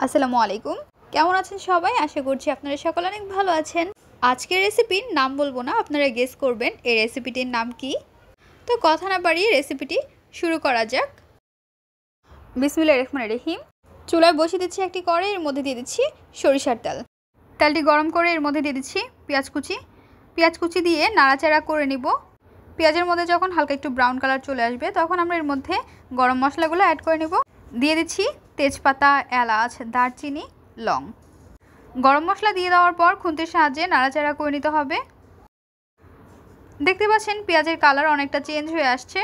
আসসালামু আলাইকুম। কেমন আছেন সবাই? আশা করছি আপনারা সকলে অনেক ভালো আছেন। আজকের রেসিপির নাম বলবো না, আপনারা গেস করবেন এই রেসিপিটির নাম কি। তো কথা না বাড়িয়ে রেসিপিটি শুরু করা যাক। বিসমিল্লাহির রহমানির রহিম। চুলায় বসিয়ে দিচ্ছি একটি কড়াই, এর মধ্যে দিয়ে দিচ্ছি সরিষার তেল। তেলটি গরম করে এর মধ্যে দিয়ে দিচ্ছি পেঁয়াজ কুচি দিয়ে নাড়াচাড়া করে নিব। পেঁয়াজের মধ্যে যখন হালকা একটু ব্রাউন কালার চলে আসবে তখন আমরা এর মধ্যে গরম মশলাগুলো অ্যাড করে নেব। দিয়ে দিচ্ছি তেজপাতা, এলাচ, দারচিনি, লং। গরম মশলা দিয়ে দেওয়ার পর খুন্তির সাহায্যে নাড়াচাড়া করে নিতে হবে। দেখতে পাচ্ছেন পেঁয়াজের কালার অনেকটা চেঞ্জ হয়ে আসছে।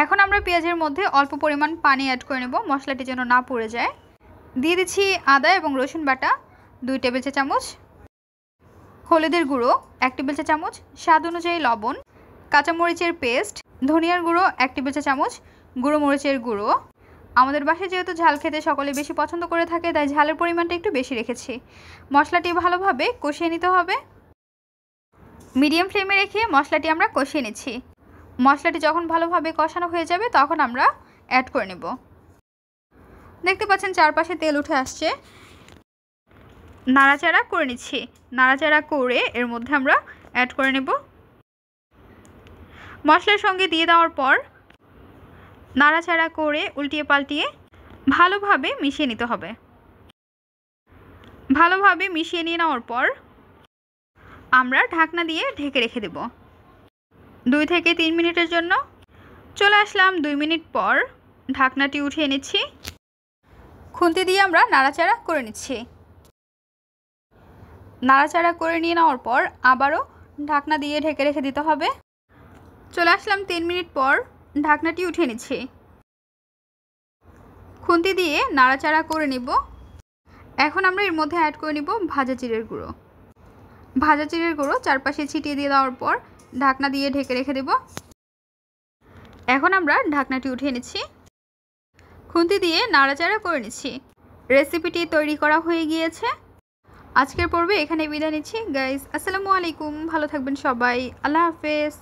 এখন আমরা পেঁয়াজের মধ্যে অল্প পরিমাণ পানি অ্যাড করে নেব, মশলাটি যেন না পুড়ে যায়। দিয়ে দিচ্ছি আদা এবং রসুন বাটা 2 টেবিল চা চামচ, হলুদের গুঁড়ো 1 টেবিল চা চামচ, স্বাদ অনুযায়ী লবণ, কাঁচামরিচের পেস্ট, ধনিয়ার গুঁড়ো 1 টেবিল চা চামচ, গুঁড়ো মরিচের গুঁড়ো। আমাদের বাসায় যেহেতু ঝাল খেতে সকলে বেশি পছন্দ করে থাকে তাই ঝালের পরিমাণটা একটু বেশি রেখেছি। মশলাটি ভালোভাবে কষিয়ে নিতে হবে। মিডিয়াম ফ্লেমে রেখে মশলাটি আমরা কষিয়ে নিচ্ছি। মশলাটি যখন ভালোভাবে কষানো হয়ে যাবে তখন আমরা অ্যাড করে নেব। দেখতে পাচ্ছেন চারপাশে তেল উঠে আসছে। নাড়াচাড়া করে নিচ্ছি। নাড়াচাড়া করে এর মধ্যে আমরা অ্যাড করে নেব। মশলার সঙ্গে দিয়ে দেওয়ার পর নাড়াচাড়া করে উল্টিয়ে পাল্টিয়ে ভালোভাবে মিশিয়ে নিতে হবে। ভালোভাবে মিশিয়ে নিয়ে নেওয়ার পর আমরা ঢাকনা দিয়ে ঢেকে রেখে দেব 2 থেকে 3 মিনিটের জন্য। চলে আসলাম 2 মিনিট পর, ঢাকনাটি উঠিয়ে নিচ্ছি। খুন্তি দিয়ে আমরা নাড়াচাড়া করে নিচ্ছি। নাড়াচাড়া করে নিয়ে নেওয়ার পর আবারও ঢাকনা দিয়ে ঢেকে রেখে দিতে হবে। চলে আসলাম 3 মিনিট পর, ঢাকনাটি উঠিয়ে নিচ্ছি। খুন্তি দিয়ে নাড়াচাড়া করে নিব। এখন আমরা এর মধ্যে অ্যাড করে নিব ভাজা জিরের গুঁড়ো। ভাজা জিরের গুঁড়ো চারপাশে ছিটিয়ে দিয়ে দেওয়ার পর ঢাকনা দিয়ে ঢেকে রেখে দেব। এখন আমরা ঢাকনাটি উঠিয়ে নিচ্ছি। খুন্তি দিয়ে নাড়াচাড়া করে নিচ্ছি। রেসিপিটি তৈরি করা হয়ে গিয়েছে। আজকের পর্বে এখানে বিদায় নিচ্ছি গাইস। আসসালামু আলাইকুম। ভালো থাকবেন সবাই। আল্লাহ হাফেজ।